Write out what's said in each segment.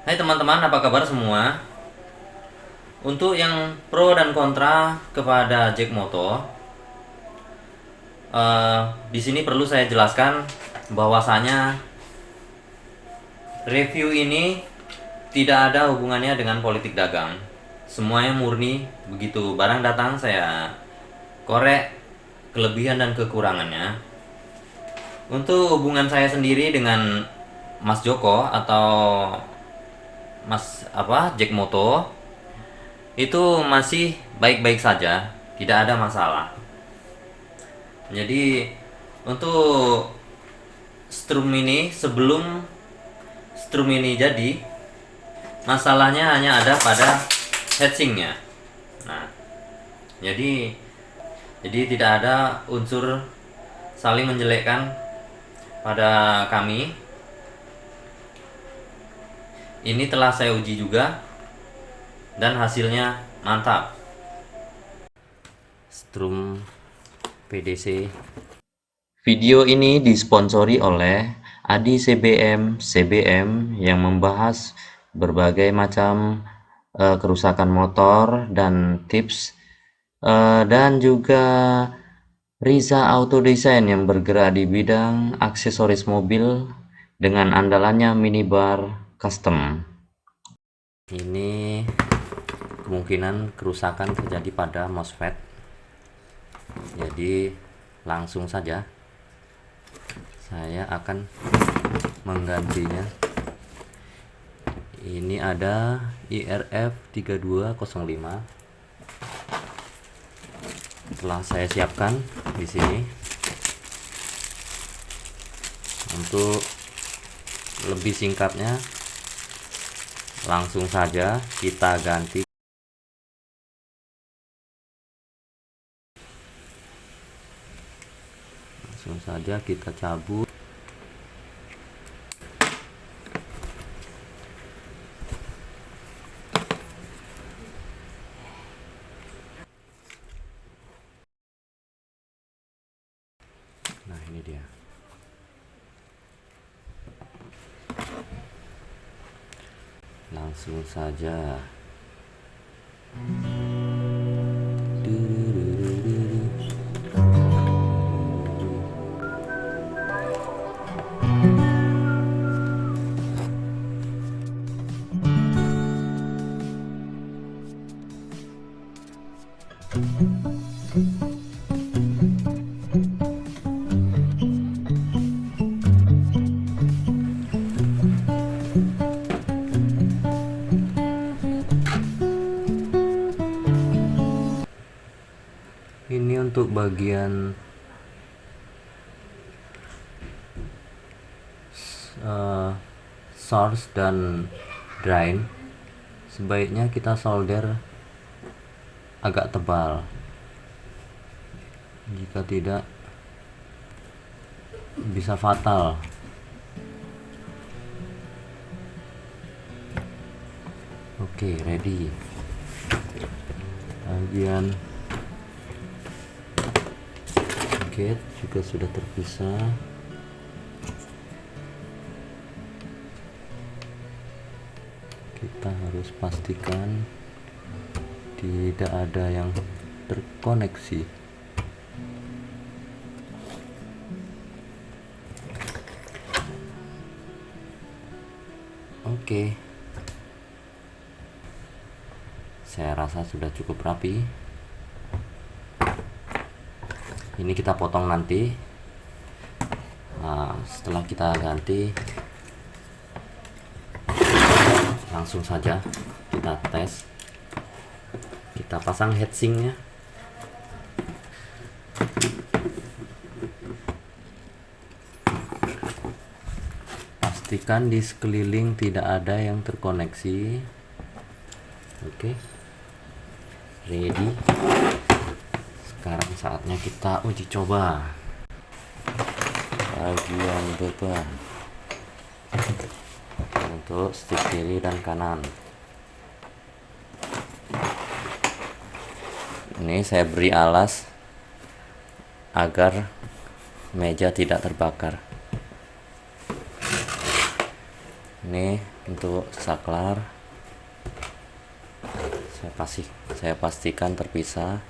Hai teman-teman, apa kabar semua? Untuk yang pro dan kontra kepada Jack Moto, di sini perlu saya jelaskan bahwasanya review ini tidak ada hubungannya dengan politik dagang. Semuanya murni begitu barang datang saya korek kelebihan dan kekurangannya. Untuk hubungan saya sendiri dengan Mas Joko atau Jack Moto itu masih baik-baik saja, tidak ada masalah. Jadi untuk sebelum strum ini jadi, masalahnya hanya ada pada heatsinknya. Nah, jadi tidak ada unsur saling menjelekkan pada kami. Ini telah saya uji juga dan hasilnya mantap. Strum PDC. Video ini disponsori oleh Adi CBM yang membahas berbagai macam kerusakan motor dan tips, dan juga Riza Auto Design yang bergerak di bidang aksesoris mobil dengan andalannya minibar custom. Ini kemungkinan kerusakan terjadi pada MOSFET. Jadi langsung saja saya akan menggantinya. Ini ada IRF 3205. Telah saya siapkan di sini. Untuk lebih singkatnya, langsung saja kita ganti. Langsung saja kita cabut. Nah, ini dia. Langsung saja. Ini untuk bagian source dan drain, sebaiknya kita solder agak tebal. Jika tidak, bisa fatal. Oke, ready. Bagian gate juga sudah terpisah. Kita harus pastikan tidak ada yang terkoneksi. Oke, saya rasa sudah cukup rapi. Ini kita potong nanti. Nah, setelah kita ganti, langsung saja kita tes. Kita pasang heatsinknya. Pastikan di sekeliling tidak ada yang terkoneksi. Oke, ready. Sekarang saatnya kita uji coba bagian beban untuk stick kiri dan kanan. Ini saya beri alas agar meja tidak terbakar. Ini untuk saklar saya pastikan terpisah.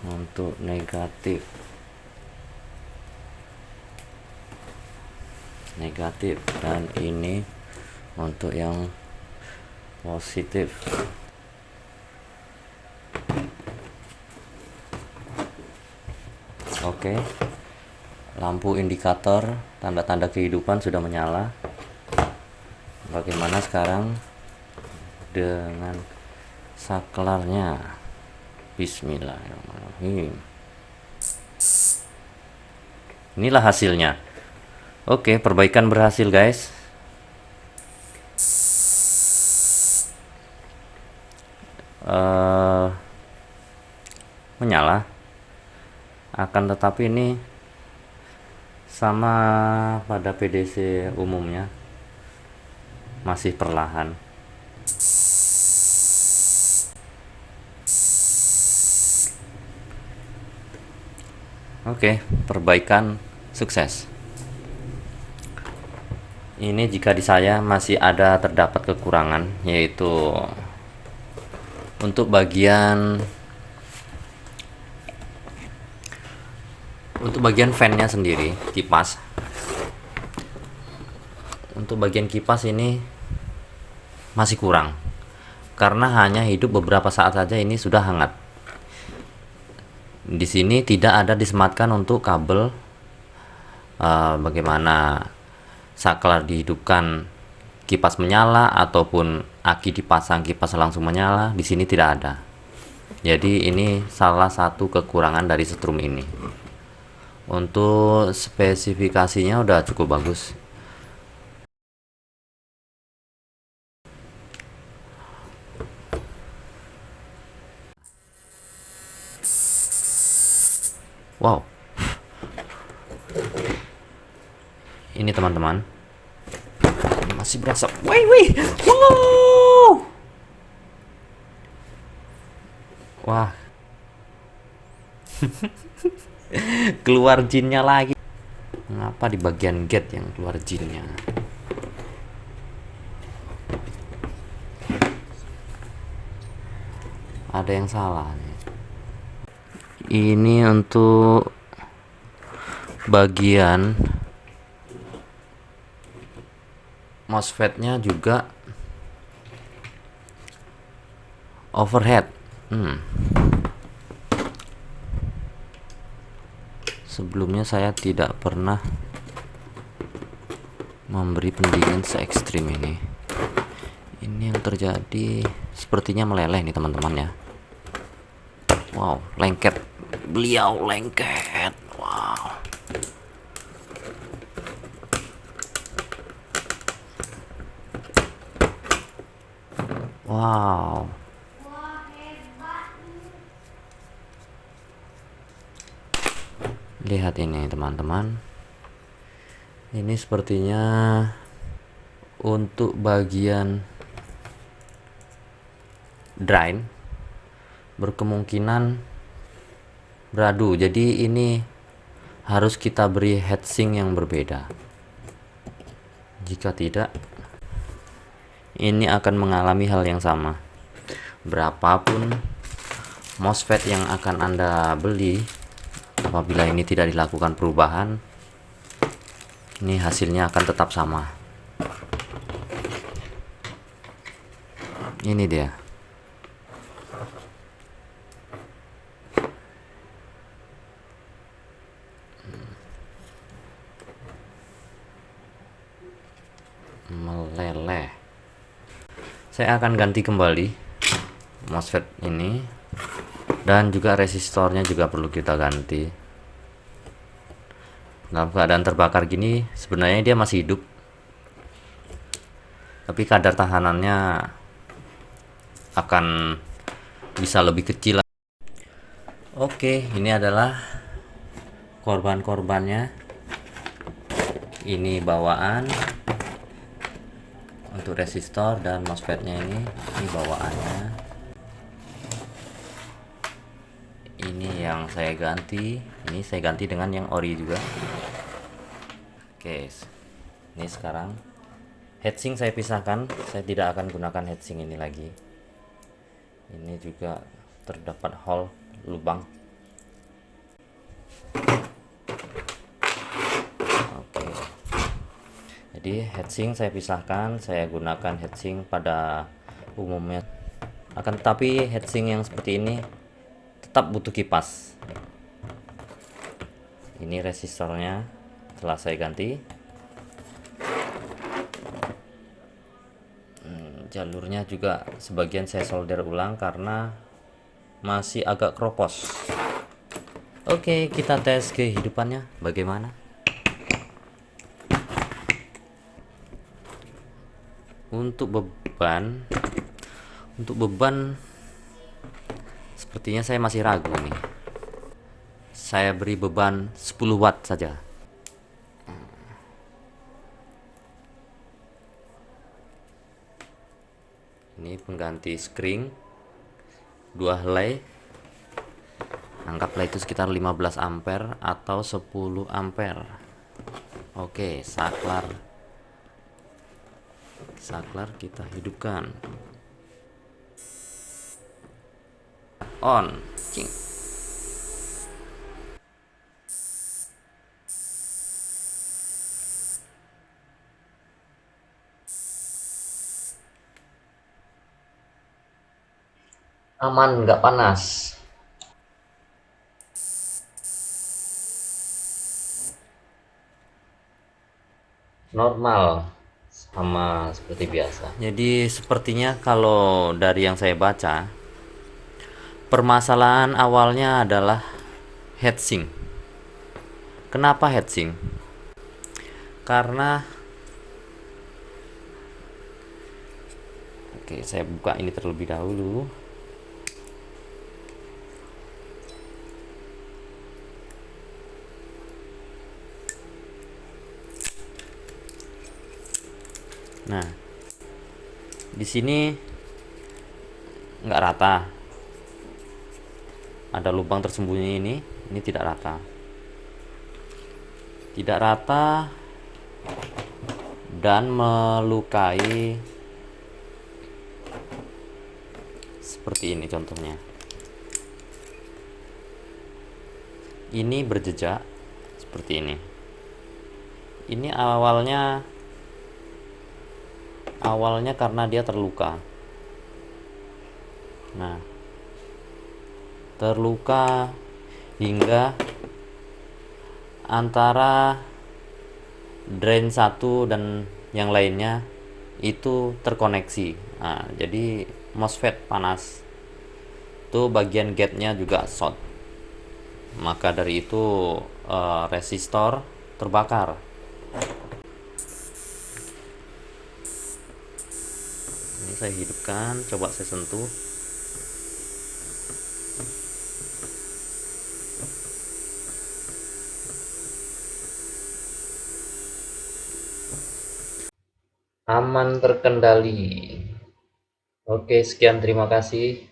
Untuk negatif dan ini untuk yang positif. Oke, lampu indikator tanda-tanda kehidupan sudah menyala. Bagaimana sekarang dengan saklarnya? Bismillahirrahmanirrahim. Inilah hasilnya. Oke, perbaikan berhasil guys. Menyala. Akan tetapi ini sama pada PDC umumnya, masih perlahan. Oke, perbaikan sukses. Ini jika di saya masih ada terdapat kekurangan, yaitu untuk bagian fan-nya sendiri, kipas. Untuk bagian kipas ini masih kurang, karena hanya hidup beberapa saat saja ini sudah hangat. Di sini tidak ada disematkan untuk kabel bagaimana saklar dihidupkan kipas menyala ataupun aki dipasang kipas langsung menyala. Di sini tidak ada. Jadi ini salah satu kekurangan dari setrum ini. Untuk spesifikasinya udah cukup bagus. Wow. Ini teman-teman. Ini masih berasa. Wih. Wow. Wah. Keluar jinnya lagi. Mengapa di bagian gate yang keluar jinnya? Ada yang salah nih. Ini untuk bagian MOSFET-nya juga overhead. Sebelumnya saya tidak pernah memberi pendingin se ekstrim ini. Ini yang terjadi sepertinya meleleh nih teman-teman ya. Wow, lengket. Beliau lengket. Wow. Wow. Lihat ini teman-teman. Ini sepertinya untuk bagian drain berkemungkinan beradu. Jadi ini harus kita beri heatsink yang berbeda. Jika tidak, ini akan mengalami hal yang sama. Berapapun MOSFET yang akan Anda beli, apabila ini tidak dilakukan perubahan, ini hasilnya akan tetap sama. Ini dia. Meleleh. Saya akan ganti kembali MOSFET ini, dan juga resistornya juga perlu kita ganti. Dalam keadaan terbakar gini sebenarnya dia masih hidup, tapi kadar tahanannya akan bisa lebih kecil. Oke, ini adalah korban-korbannya. Ini bawaan untuk resistor dan MOSFET-nya ini bawaannya. Ini yang saya ganti. Ini saya ganti dengan yang ori juga. Oke, ini sekarang heatsink saya pisahkan. Saya tidak akan gunakan heatsink ini lagi. Ini juga terdapat hole, lubang. Oke, jadi heatsink saya pisahkan. Saya gunakan heatsink pada umumnya, akan tetapi heatsink yang seperti ini tetap butuh kipas. Ini resistornya telah saya ganti. Jalurnya juga sebagian saya solder ulang karena masih agak kropos. Oke, kita tes kehidupannya bagaimana. Untuk beban, sepertinya saya masih ragu nih. Saya beri beban 10 watt saja. Ini pengganti screen 2 helai. Anggaplah itu sekitar 15 ampere atau 10 ampere. Oke, saklar kita hidupkan. On. Cing. Aman, nggak panas. Normal, sama seperti biasa. Jadi sepertinya kalau dari yang saya baca, permasalahan awalnya adalah heatsink. Kenapa heatsink? Karena oke, saya buka ini terlebih dahulu. Nah, di sini nggak rata. Ada lubang tersembunyi ini tidak rata. Tidak rata dan melukai seperti ini contohnya. Ini berjejak seperti ini. Ini awalnya karena dia terluka. Nah, terluka hingga antara drain satu dan yang lainnya itu terkoneksi. Nah, jadi MOSFET panas. Itu bagian gate-nya juga short. Maka dari itu resistor terbakar. Ini saya hidupkan, coba saya sentuh. Aman, terkendali. Oke, sekian, terima kasih.